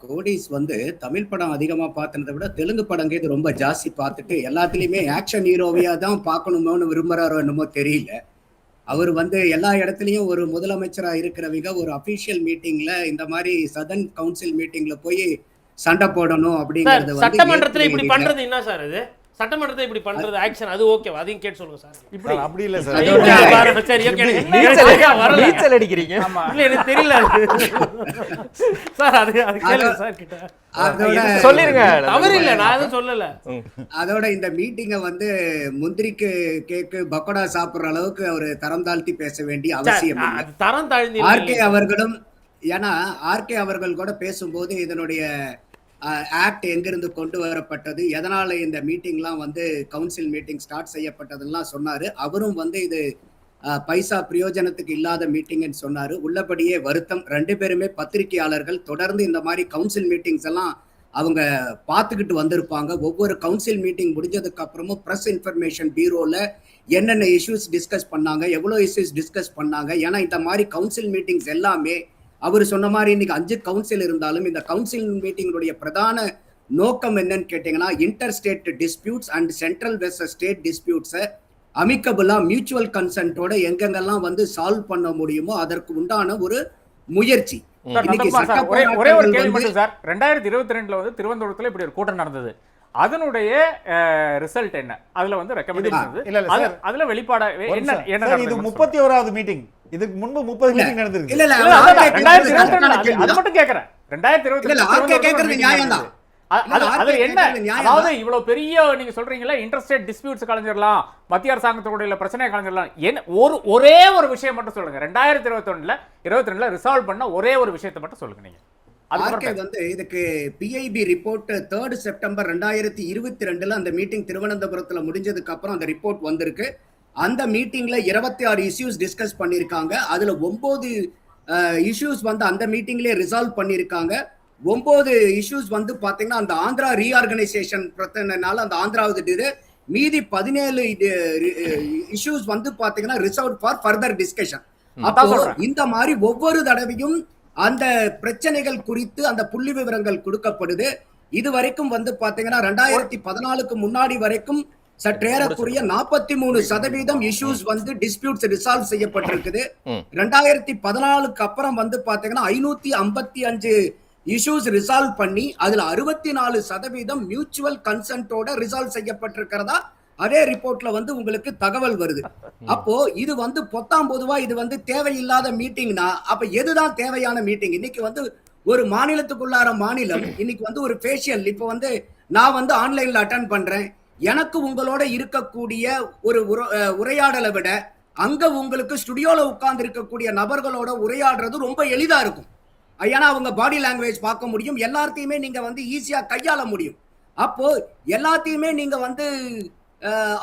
கோடிஸ் வந்து தமிழ் படம் அதிகமா பார்த்ததை விட தெலுங்கு படங்கிறது ரொம்ப ஜாஸ்தி பார்த்துட்டு எல்லாத்துலயுமே ஆக்ஷன் ஹீரோவியா தான் பார்க்கணுமோன்னு விரும்புறாரோ என்னமோ தெரியல. அவர் வந்து எல்லா இடத்துலயும் ஒரு முதலமைச்சரா இருக்கிறவங்க ஒரு அபிஷியல் மீட்டிங்ல இந்த மாதிரி சதன் கவுன்சில் மீட்டிங்ல போய் சண்டை போடணும் அப்படிங்கறது வந்து சட்டமன்றத்துல இப்படி பண்றது என்ன சார் இது? சட்டமன்றத்தை இப்படி பண்றது ஆக்ஷன் அது ஓகேவா? அதையும் கேட்டு சொல்லுங்க சார். இப்படி அப்படி இல்ல சார். சரி ஓகே. நீச்சல் அடிக்கிறீங்க. இல்ல எனக்கு தெரியல சார். அது கேளுங்க சார் கிட்ட. சொல்லிருங்க. தவறு இல்ல, நான் எதுவும் சொல்லல. அதோட இந்த மீட்டிங்கை வந்து முந்திரிக்கு கேக்கு பக்கோடா சாப்பிடுற அளவுக்கு அவர் தரம் தாழ்த்தி பேச வேண்டிய அவசியம் இல்லை. தரம் தாழ்ந்தி ஆர்கே அவர்களும் ஏன்னா ஆர்கே அவர்கள் கூட பேசும்போது இதனுடைய ஆக்ட் எங்கிருந்து கொண்டு வரப்பட்டது, எதனால இந்த மீட்டிங்லாம் வந்து கவுன்சில் மீட்டிங் ஸ்டார்ட் செய்யப்பட்டதுலாம் சொன்னாரு. அவரும் வந்து இது பைசா பிரயோஜனத்துக்கு இல்லாத மீட்டிங்னு சொன்னாரு. உள்ளபடியே வருத்தம். 2 பேருமே பத்திரிகையாளர்கள். தொடர்ந்து இந்த மாதிரி கவுன்சில் மீட்டிங்ஸ் எல்லாம் அவங்க பார்த்துக்கிட்டு வந்திருப்பாங்க. ஒவ்வொரு கவுன்சில் மீட்டிங் முடிஞ்சதுக்கு அப்புறமும் பிரஸ் இன்ஃபர்மேஷன் பியூரோல என்னென்ன இஷ்யூஸ் டிஸ்கஸ் பண்ணாங்க, எவ்வளோ இஷ்யூஸ் டிஸ்கஸ் பண்ணாங்க. ஏன்னா இந்த மாதிரி கவுன்சில் மீட்டிங்ஸ் எல்லாமே அவர் சொன்ன மாதிரி இன்னைக்கு 5 கவுன்சில் இருந்தாலும் இந்த கவுன்சில் மீட்டிங்களுடைய பிரதான நோக்கம் என்னன்னு கேட்டீங்கன்னா inter state disputes and central versus state டிஸ்பியூட்ஸை அமிக்கபிளா மியூச்சுவல் கன்சென்ட்டோட எங்கெங்கெல்லாம் வந்து சால்வ் பண்ண முடியுமோ அதற்கு உண்டான ஒரு முயற்சி. ஒரே ஒரு கேள்வி மட்டும் சார். 2022 வந்து திருவனந்தபுரத்துல இப்படி ஒரு கூட்டம் நடந்தது. அதனுடைய ரிசல்ட் என்ன? அதுல வந்து ரெக்கமெண்டேஷன் இல்ல அதுல வெளிப்பாடு என்ன? இது 31வது மீட்டிங். இதுக்கு முன்பு 30 மீட்டிங் நடந்திருக்கு. இல்ல இல்ல 2022 அது மட்டும் கேக்குறேன். 2022 கேக்குறது நியாயம் தான். அது என்ன? அதாவது இவ்வளவு பெரிய நீங்க சொல்றீங்களா இன்டர்ஸ்டேட் டிஸ்பியூட்ஸ் கலைஞ்சிரலாம், மத்திய அரசாங்கத்தோட பிரச்சனை கலைஞ்சிரலாம். என்ன ஒரே ஒரு விஷயம் மட்டும் சொல்லுங்க. 2022ல ரிசால்வ் பண்ண ஒரே ஒரு விஷயத்தை மட்டும் சொல்லுங்க நீங்க. ஆர்கே வந்து இதுக்கு பிஐபி ரிப்போர்ட் 3 செப்டம்பர் 2022 அந்த மீட்டிங் திருவனந்தபுரத்துல முடிஞ்சதுக்கு அப்புறம் அந்த ரிப்போர்ட் வந்திருக்கு. அந்த மீட்டிங்ல 26 இஷ்யூஸ் டிஸ்கஸ் பண்ணிருக்காங்க. அதுல 9 இஷ்யூஸ் வந்து அந்த மீட்டிங்லயே ரிசால்வ் பண்ணிருக்காங்க. 9 இஷ்யூஸ் வந்து பாத்தீங்கன்னா அந்த ஆந்திரா ரீஆர்கனைசேஷன் பிரச்சனைனால அந்த ஆந்திராவுக்கு மீதி 17 இஷ்யூஸ் வந்து பாத்தீங்கன்னா ரிசர்வ் ஃபார் ஃபர்தர் டிஸ்கஷன். அப்போ இந்த மாதிரி ஒவ்வொரு தடவையும் அந்த பிரச்சனைகள் குறித்து அந்த புள்ளி விவரங்கள் கொடுக்கப்படுது. இது வரைக்கும் வந்து பாத்தீங்கன்னா 2014க்கு முன்னாடி வரைக்கும் சற்றேறக்குரிய 43% இஷ்யூஸ் வந்து டிஸ்பியூட்ஸ் ரிசால்வ் செய்யப்பட்டிருக்குது. 2014க்கு அப்புறம் வந்து பாத்தீங்கன்னா 555 இஷ்யூஸ் ரிசால்வ் பண்ணி அதுல 64% மியூச்சுவல் கன்சென்ட்டோட ரிசால்வ் செய்யப்பட்டிருக்கிறதா அதே ரிப்போர்ட்ல வந்து உங்களுக்கு தகவல் வருது. அப்போ இது வந்து பொதுவா இது வந்து தேவையில்லாத மீட்டிங்னா அப்ப எதுதான் தேவையான மீட்டிங்? இன்னைக்கு வந்து ஒரு மாநிலத்துக்குள்ளார மாநிலம் இன்னைக்கு வந்து ஒரு ஃபேஷியல் இப்ப வந்து நான் வந்து ஆன்லைன்ல அட்டெண்ட் பண்றேன். எனக்கு உங்களோட இருக்கக்கூடிய ஒரு உரையாடலை விட அங்க உங்களுக்கு ஸ்டுடியோல உட்கார்ந்து இருக்கக்கூடிய நபர்களோட உரையாடுறது ரொம்ப எளிதா இருக்கும். ஏன்னா அவங்க பாடி லாங்குவேஜ் பார்க்க முடியும், எல்லாத்தையுமே நீங்க வந்து ஈஸியா கையாள முடியும். அப்போ எல்லாத்தையுமே நீங்க வந்து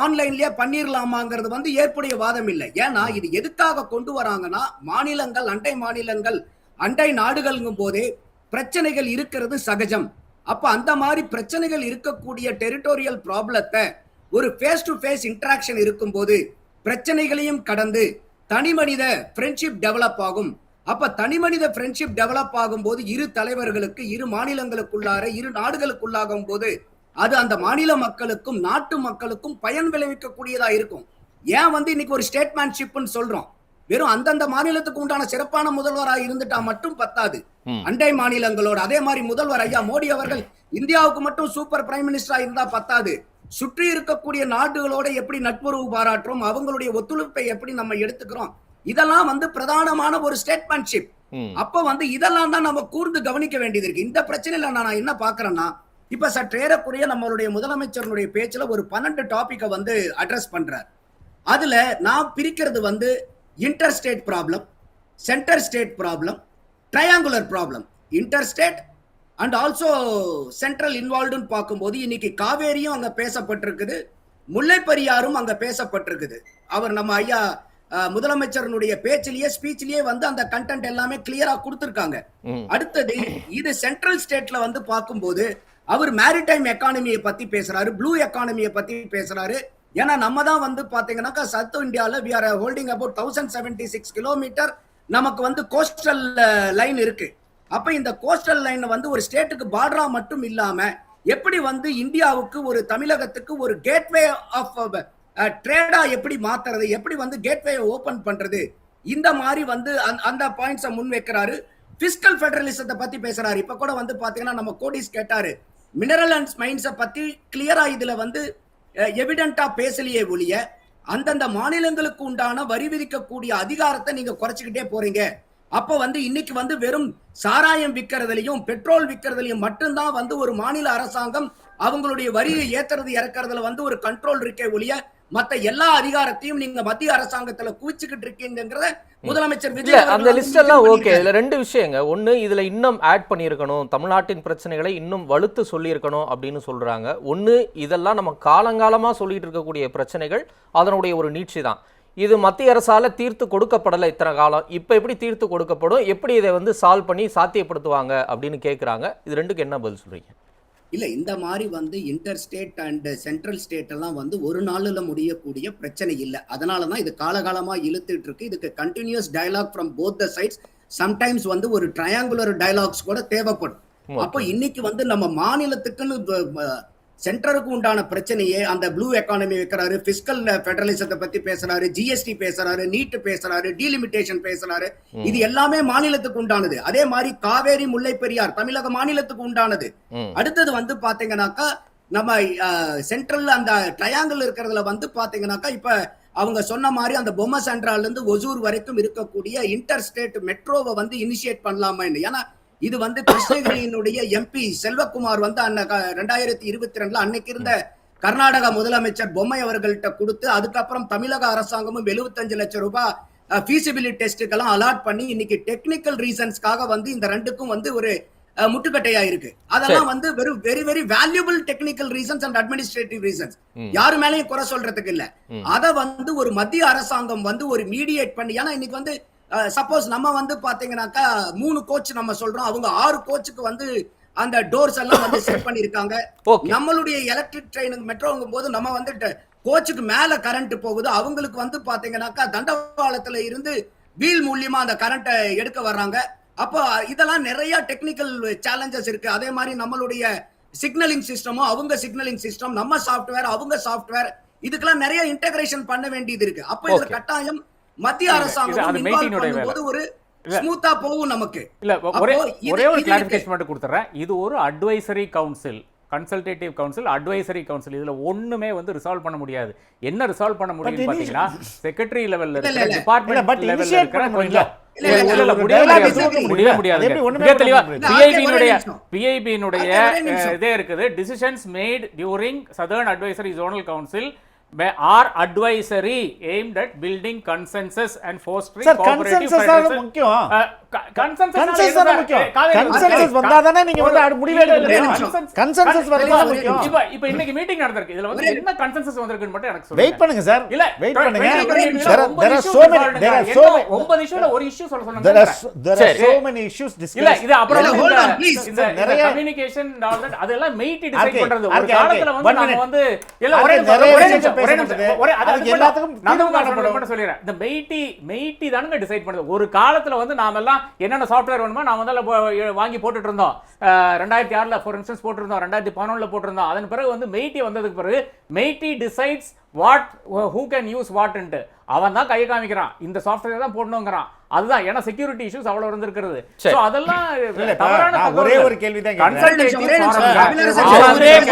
ஆன்லைன்லயே பண்ணிரலாமாங்கிறது வந்து ஏற்புடைய வாதம் இல்லை. ஏன்னா இது எதுக்காக கொண்டு வராங்கன்னா மாநிலங்கள் அண்டை மாநிலங்கள் அண்டை நாடுகள்ங்கும் போதே பிரச்சனைகள் இருக்கிறது சகஜம். அப்ப அந்த மாதிரி பிரச்சனைகள் இருக்கக்கூடிய டெரிட்டோரியல் ப்ராப்ளத்தை ஒரு ஃபேஸ் டு ஃபேஸ் இன்டராக்ஷன் இருக்கும்போது பிரச்சனைகளையும் கடந்து தனி மனித ஃப்ரெண்ட்ஷிப் டெவலப் ஆகும். அப்ப தனி மனித ஃப்ரெண்ட்ஷிப் டெவலப் ஆகும் போது இரு தலைவர்களுக்கு இரு மாநிலங்களுக்குள்ளார இரு நாடுகளுக்குள்ளாகும் போது அது அந்த மாநில மக்களுக்கும் நாட்டு மக்களுக்கும் பயன் விளைவிக்கக்கூடியதா இருக்கும். ஏன் வந்து இன்னைக்கு ஒரு ஸ்டேட்மேன்ஷிப்னு சொல்றோம்? வெறும் அந்தந்த மாநிலத்துக்கு உண்டான சிறப்பான முதல்வராக இருந்துட்டா மட்டும் பத்தாது. அண்டை மாநிலங்களோட அதே மாதிரி முதல்வர் ஐயா மோடி அவர்கள் இந்தியாவுக்கு மட்டும் சூப்பர் பிரைம் மினிஸ்டரா இருந்தா பத்தாது. சுற்றி இருக்கக்கூடிய நாடுகளோட எப்படி நட்புறவு பாராட்டுறோம், அவங்களுடைய ஒத்துழைப்பை எப்படி நம்ம எடுத்துக்கிறோம், இதெல்லாம் வந்து பிரதானமான ஒரு ஸ்டேட்மேன்ஷிப். அப்ப வந்து இதெல்லாம் தான் நம்ம கூர்ந்து கவனிக்க வேண்டியது இருக்கு. இந்த பிரச்சனையில நான் என்ன பாக்குறேன்னா இப்ப சற்றேறக்குரிய நம்மளுடைய முதலமைச்சருடைய பேச்சுல ஒரு 12 டாபிக்கை வந்து அட்ரஸ் பண்றார். அதுல நான் பிரிக்கிறது வந்து inter state problem, centre state problem, triangular problem, inter state and also central இன்வால்வ்டுன்னு பார்க்கும்போது இன்னைக்கு காவேரியும் அங்க பேசப்பட்டிருக்குது, முல்லை பெரியாரும் அங்க பேசப்பட்டிருக்குது. அவர் நம்ம ஐயா முதலமைச்சருடைய பேச்சிலேயே ஸ்பீச்சிலேயே வந்து அந்த கண்டென்ட் எல்லாமே கிளியரா கொடுத்திருக்காங்க. அடுத்தது இது சென்ட்ரல் ஸ்டேட்ல வந்து பார்க்கும்போது அவர் மேரிடைம் எக்கானமியை பத்தி பேசுறாரு, ப்ளூ எக்கானமியை பத்தி பேசுறாரு. ஏன்னா நம்ம தான் வந்து பாத்தீங்கன்னா சவுத் இந்தியாவில் we are holding about 1076 kilometre நமக்கு வந்து கோஸ்டல் லைன் இருக்கு. அப்ப இந்த கோஸ்டல் லைன் வந்து ஒரு ஸ்டேட்டுக்கு பார்டரா மட்டும் இல்லாம எப்படி வந்து இந்தியாவுக்கு ஒரு தமிழகத்துக்கு ஒரு கேட்வே ஆஃப் ட்ரேடா எப்படி மாத்துறது, எப்படி வந்து கேட்வே ஓபன் பண்றது, இந்த மாதிரி வந்து அந்த பாயிண்ட்ஸை முன் வைக்கிறாரு. பிஸ்கல் ஃபெடரலிசத்தை பத்தி பேசுறாரு. இப்ப கூட வந்து பாத்தீங்கன்னா நம்ம கோடிஸ் கேட்டாரு, மினரல் அண்ட் மைன்ஸை பத்தி கிளியரா இதுல வந்து எவிடென்டா பேசலையே ஒழிய அந்தந்த மாநிலங்களுக்கு உண்டான வரி விதிக்கக்கூடிய அதிகாரத்தை நீங்க குறைச்சிக்கிட்டே போறீங்க. அப்ப வந்து இன்னைக்கு வந்து வெறும் சாராயம் விற்கிறதுலையும் பெட்ரோல் விற்கிறதுலையும் மட்டும்தான் வந்து ஒரு மாநில அரசாங்கம் அவங்களுடைய வரியை ஏத்துறது இறக்குறதுல வந்து ஒரு கண்ட்ரோல் இருக்கே ஒழிய மத்த எல்லா அதிகாரத்தையும் நீங்க மத்திய அரசாங்கத்துல குவிச்சுக்கிட்டு இருக்கீங்கிறத முதலமைச்சர் விஜய் அந்த லிஸ்ட் எல்லாம் ஓகே. இதுல ரெண்டு விஷயங்க. ஒண்ணு, இதுல இன்னும் ஆட் பண்ணியிருக்கணும், தமிழ்நாட்டின் பிரச்சனைகளை இன்னும் வலுத்து சொல்லியிருக்கணும் அப்படின்னு சொல்றாங்க. ஒண்ணு, இதெல்லாம் நம்ம காலங்காலமா சொல்லிட்டு இருக்கக்கூடிய பிரச்சனைகள், அதனுடைய ஒரு நீட்சி தான். இது மத்திய அரசால தீர்த்து கொடுக்கப்படலை இத்தனை காலம். இப்ப எப்படி தீர்த்து கொடுக்கப்படும், எப்படி இதை வந்து சால்வ் பண்ணி சாத்தியப்படுத்துவாங்க அப்படின்னு கேட்குறாங்க. இது ரெண்டுக்கு என்ன பதில் சொல்றீங்க? இல்ல, இந்த மாதிரி வந்து inter state and central state எல்லாம் வந்து ஒரு நாள்ல முடியக்கூடிய பிரச்சனை இல்லை. அதனாலதான் இது காலகாலமா இழுத்துட்டு இருக்கு. இதுக்கு continuous dialogue from both the sides. Sometimes வந்து ஒரு ட்ரையாங்குலர் டயலாக்ஸ் கூட தேவைப்படும். அப்போ இன்னைக்கு வந்து நம்ம மாநிலத்துக்குன்னு சென்டருக்கு உண்டான பிரச்சனையே அந்த ப்ளூ எக்கானமி வைக்கிறாரு, பிஸ்கல் ஃபெடரலிசத்தை பத்தி பேசுறாரு, ஜிஎஸ்டி பேசுறாரு, நீட் பேசுறாரு, டீலிமிட்டேஷன் பேசுறாரு. இது எல்லாமே மாநிலத்துக்கு உண்டானது. அதே மாதிரி காவேரி, முல்லை பெரியார் தமிழக மாநிலத்துக்கு உண்டானது. அடுத்தது வந்து பாத்தீங்கன்னாக்கா நம்ம சென்ட்ரல் அந்த ட்ரையாங்கிள் இருக்கிறதுல வந்து பாத்தீங்கன்னாக்கா இப்ப அவங்க சொன்ன மாதிரி அந்த பொம்மை சென்ட்ரால இருந்து ஒசூர் வரைக்கும் இருக்கக்கூடிய இன்டர் ஸ்டேட் மெட்ரோவை வந்து இனிஷியேட் பண்ணலாமா? ஏன்னா இது வந்து கிருஷ்ணகிரியினுடைய எம்பி செல்வகுமார் வந்து 2022 அன்னைக்கு இருந்த கர்நாடக முதலமைச்சர் பொம்மை அவர்கள்ட்ட கொடுத்து, அதுக்கப்புறம் தமிழக அரசாங்கமும் 75 லட்சம் ரூபாய் ஃபீசிபிலிட்டி டெஸ்டுக்கெல்லாம் அலாட் பண்ணி இன்னைக்கு டெக்னிக்கல் ரீசன்ஸ்க்காக வந்து இந்த ரெண்டுக்கும் வந்து ஒரு முட்டுக்கட்டையா இருக்கு. அதெல்லாம் வந்து வெறும் very very valuable technical reasons and administrative reasons. யாரு மேலேயும் குறை சொல்றதுக்கு இல்ல. அதை வந்து ஒரு மத்திய அரசாங்கம் வந்து ஒரு மீடியேட் பண்ணி, ஏன்னா இன்னைக்கு வந்து சப்போஸ் நம்ம வந்து பாத்தீங்கன்னாக்கா 3 கோச் நம்ம சொல்றோம், அவங்க 6 கோச்சுக்கு வந்து அந்த டோர்ஸ் எல்லாம் வந்து செட் பண்ணிருக்காங்க. நம்மளுடைய எலக்ட்ரிக் ட்ரெயின் மெட்ரோங்கும் போது நம்ம வந்து கோச்சுக்கு மேல கரண்ட் போகுது, அவங்களுக்கு வந்து பாத்தீங்கன்னாக்கா தண்டவாளத்துல இருந்து வீல் மூலியமா அந்த கரண்ட்டை எடுக்க வர்றாங்க. அப்போ இதெல்லாம் நிறைய டெக்னிக்கல் சேலஞ்சஸ் இருக்கு. அதே மாதிரி நம்மளுடைய சிக்னலிங் சிஸ்டமும் அவங்க சிக்னலிங் சிஸ்டம், நம்ம சாஃப்ட்வேர் அவங்க சாஃப்ட்வேர், இதுக்கெல்லாம் நிறைய இன்டகிரேஷன் பண்ண வேண்டியது இருக்கு. அப்போ இது கட்டாயம் மத்திய அரசாங்கம் இன்வால்வ் பண்ணும்போது ஒரு ஸ்மூத்தா போகும் நமக்கு. இல்ல, ஒரே ஒரு கிளாரிஃபிகேஷன் மட்டும் கொடுத்துறேன். இது ஒரு advisory council, consultative council, advisory council. இதுல ஒண்ணுமே வந்து ரிசால்வ் பண்ண முடியாது. என்ன ரிசால்வ் பண்ண முடியும் பாத்தீங்கன்னா, செக்ரட்டரி லெவல்ல இருக்கிற, டிபார்ட்மென்ட் லெவல்ல இருக்கிற கொஞ்சம் இதே இருக்குது. Decisions made during southern advisory zonal council are advisory aimed at building consensus and fostering cooperative federalism. consensus வந்தாதானே நீங்க வந்து முடிவே எடுக்க முடியும். consensus வரதா முக்கியம். இப்போ இன்னைக்கு மீட்டிங் நடந்திருக்கு. இதுல வந்து என்ன consensus வந்திருக்குன்னு மட்டும் எனக்கு சொல்லுங்க. வெயிட் பண்ணுங்க சார். இல்ல, வெயிட் பண்ணுங்க. there are so many 9 இஷ்யூல ஒரு இஷ்யூ சொல்ல சொன்னாங்க. there are so many issues discussed. இல்ல, இது அப்புறம் இந்த நிறைய கம்யூனிகேஷன் அதெல்லாம் மெயிட்டி டிசைட் பண்றது. ஒரு காலத்துல வந்து நாம வந்து எல்லாம் ஒரே சொல்லிடுறேன். இந்த மெயிட்டி தானுங்க டிசைட் பண்ணுது. ஒரு காலத்துல வந்து நாம எல்லாம் என்னென்ன சாஃப்ட்வேர் வேணுமோ நாம வந்து வாங்கி போட்டுட்டு இருந்தோம். 2006 ஃபார் இன்ஸ்டன்ஸ் போட்டிருந்தோம், 2011 போட்டிருந்தோம். அதன் பிறகு வந்து மெயிட்டி வந்ததுக்கு பிறகு MeitY decides what who can use வாட்ன்ட்டு அவன் தான் கையை காமிக்கிறான். இந்த சாஃப்ட்வேர் தான் போடணுங்கிறான். அதுதான், ஏன்னா செக்யூரிட்டி இஷ்யூஸ் அவ்வளவு இருந்திருக்கிறது. சோ அதெல்லாம் ஒரே ஒரு கேள்வி தான்.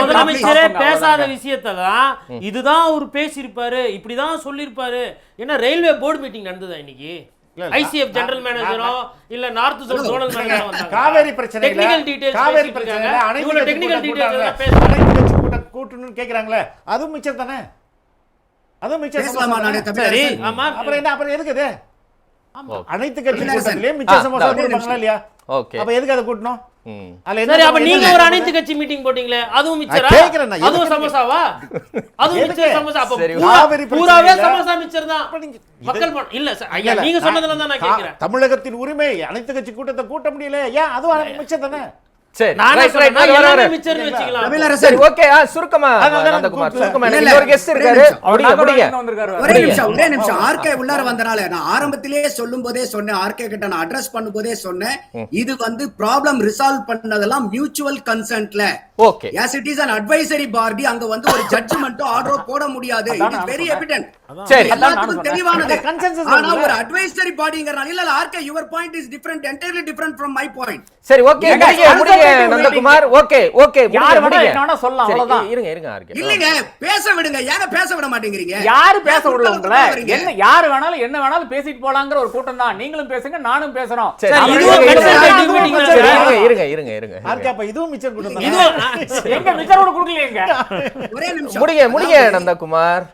முதலமைச்சரே பேசாத விஷயத்தான் இதுதான் அவர் பேசியிருப்பாரு, இப்படிதான் சொல்லியிருப்பாரு. ஏன்னா ரயில்வே போர்டு மீட்டிங் நடந்ததா இன்னைக்கு? ஐசிஎஃப் ஜெனரல் மேனேஜரோ இல்ல நார்த் சவுத் ஜோனல் மேனேஜரோ வந்தாங்க. காவேரி பிரச்சனை, டெக்னிக்கல் டீடைல்ஸ் காவேரி பிரச்சனை இவங்க டெக்னிக்கல் டீடைல்ஸ் பேசுறாங்க. கூட்டணும்னு கேக்குறாங்களே, அதுவும் மிச்சம் தானே. அதுவும் மிச்சம். சரி, ஆமா. அப்புறம் என்ன, அப்புறம் எதுக்கு இது? அனைத்து கட்சி கூட்டத்திலே மிச்சம் சமோசா போடுவாங்களா இல்லையா? ஓகே, அப்ப எதுக்கு அதை கூட்டணும்? சரி, அப்ப நீங்க ஒரு அனைத்து கட்சி மீட்டிங் போட்டீங்களே, அதுவும் மிச்சரா? அதுவும் சமோசாவா? அதுவும் மிச்சர் சமோசா? அப்ப பூராவே சமோசா மிச்சர் தான். மக்கள் இல்ல ஐயா, நீங்க சொன்னதுல தான் நான் கேக்குறேன். தமிழகத்தின் உரிமை அனைத்து கட்சி கூட்டத்தை கூட்ட முடியல, ஏன்? அதுவும் மிச்சம் தானே. சரி நான் என்ன ரைட் சொல்றேன்னா, ரைட் வர எல்லாமே மிச்சர்னு வச்சுக்கலாம். தமிழரசன், சரி ஓகே சுருக்கமா அதான் நந்தகுமார் கூப்பிட்டு. சுருக்கமா இல்ல, இன்னொரு கெஸ்ட் ஒரே இருக்காரு நிமிஷம். அவர் முடிங்க முடிங்க நாகராஜன் வந்திருக்காரு. ஒரே நிமிஷம் ஆர்கே உள்ளார வந்தனால நான் ஆரம்பத்திலேயே சொல்லும் போதே சொன்னேன், ஆர்கே கிட்ட நான் அட்ரஸ் பண்ணும் போதே சொன்னேன், இது வந்து ப்ராப்ளம் ரிசால்வ் பண்ணதெல்லாம் மியூச்சுவல் கன்சென்ட்ல. Okay As it is an advisory body, அங்க வந்து ஒரு ஜட்ஜ்மென்ட் ஆர்டரோ போட முடியாது. அதான் It is நான் very சொன்னேன். evident. சரி எல்லாத்துக்கும் தெளிவானது. அந்த consensus ஆனா இருக்குல்ல? ஒரு advisory bodyங்கறனால இல்ல RK your point is different, entirely different from my point. சரி ஓகே ஏங்க, முடிங்க முடிங்க consultative நந்தகுமார் ஓகே ஓகே யார் வேணா முடிங்க என்ன வேணா சொல்லலாம், சரி, அவ்வளவுதான். இருங்க இருங்க ஆர்கே இல்லங்க பேச விடுங்க, ஏங்க பேச விட மாட்டேங்கிறீங்க? யாரு பேச விடல ஏன் உங்களை? வரீங்க? என்ன யாரு வேணாலும் என்ன வேணாலும் பேசிட்டு போலாங்கிற ஒரு கூட்டம் தான். நீங்களும் பேசுங்க, நானும் பேசுறோம். சரி, சார், இருங்க, இதுவும் இருங்க, consultative இருங்க, meeting சரி, தான். இருங்க ஆர்கே அப்ப இதுவும் மிச்சர் கூட்டம் தானே? இதுவும் எங்க மிச்சரோட குடுக்கலையேங்க. ஒரே நிமிஷம். முடிங்க நந்தகுமார்.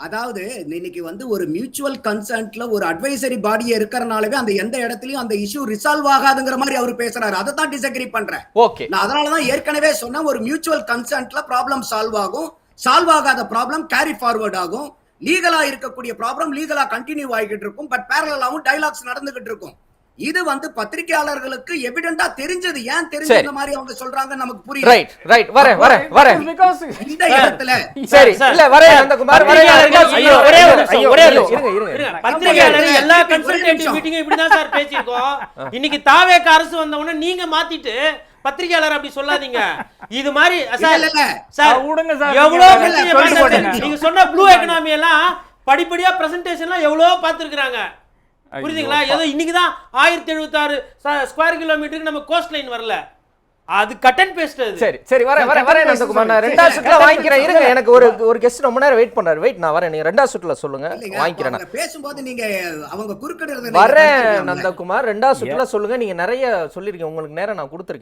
அதாவது இன்னைக்கு வந்து ஒரு மியூச்சுவல் கன்சென்ட்ல ஒரு அட்வைசரி பாடியே இருக்கறனாலவே அந்த எந்த இடத்துலயும் அந்த இஷ்யூ ரிசால்வ் ஆகாதுங்கிற மாதிரி அவர் பேசுறாரு. அதை தான் டிஸ்அக்ரி பண்றேன். ஓகே நான் அதனாலதான் ஏற்கனவே சொன்ன ஒரு மியூச்சுவல் கன்சென்ட்ல ப்ராப்ளம் சால்வ் ஆகும், சால்வ் ஆகாத ப்ராப்ளம் கேரி ஃபார்வர்ட் ஆகும், லீகலா இருக்கக்கூடிய ப்ராப்ளம் லீகலா கண்டினியூ ஆகிட்டு இருக்கும், பட் பேரலாவும் டைலாக்ஸ் நடந்துகிட்டு இருக்கும். இது வந்து பத்திரிகையாளர்களுக்கு எவிடென்ட்டா தெரிஞ்சது. ஏன் தெரிஞ்ச சரி. இந்த மாதிரி அவங்க சொல்றாங்க நமக்கு புரியல. ரைட் வரேன் Because இந்த இடத்துல சரி சார், இல்ல வரேன் நந்தகுமார் வரேன் பத்திரிகையாளர்கள் ஐயோ ஒரே ஒரு நிமிஷம், ஐயோ, ஒரே ஒரு ஐயோ, நிமிஷம். இருங்க இருங்க, பத்திரிகையாளர் எல்லா கன்சல்டேட்டிவ் நிமிஷம். மீட்டிங்கும் இப்படிதான் சார் பேசியிருக்கோம். இன்னைக்கு தாவேக அரசு வந்த உடனே நீங்க மாத்திட்டு பத்திரிகையாளர் அப்படி சொல்லாதீங்க. இது மாதிரி சார் இல்ல, இல்ல. சார் விடுங்க சார். எவ்வளவு நீங்க பிரச்சனையை சொல்லி பார்த்தாச்சு. போடுங்க. நீங்க சொன்ன ப்ளூ எக்கனாமி எல்லாம் படிப்படியா பிரசன்டேஷன்லாம் எவ்வளவு பார்த்திருக்காங்க. புரியுதுங்களா? ஏதோ இன்னைக்கு தான் 1076 ஸ்கொயர் கிலோமீட்டருக்கு நம்ம கோஸ்ட் லைன் வரல. அது கட் அண்ட் பேஸ்ட் அது. சரி வரேன் நந்தகுமார். நான் ரெண்டாவது சுற்றுல வாங்கிக்கிறேன். இருங்க, எனக்கு ஒரு கெஸ்ட் ரொம்ப நேரம் வெயிட் பண்றாரு. வெயிட், நான் வரேன். நீங்க ரெண்டாவது சுற்றுல சொல்லுங்க, இல்லைங்க, வாங்கிக்கிறேன். அவங்க பேசும்போது நீங்க அவங்க குறுக்கிடுறது வரேன் நந்தகுமார். ரெண்டாவது சுற்றுல சொல்லுங்க. நீங்க நிறைய சொல்லிருக்கீங்க, உங்களுக்கு நேரம் நான் கொடுத்துருக்கேன்.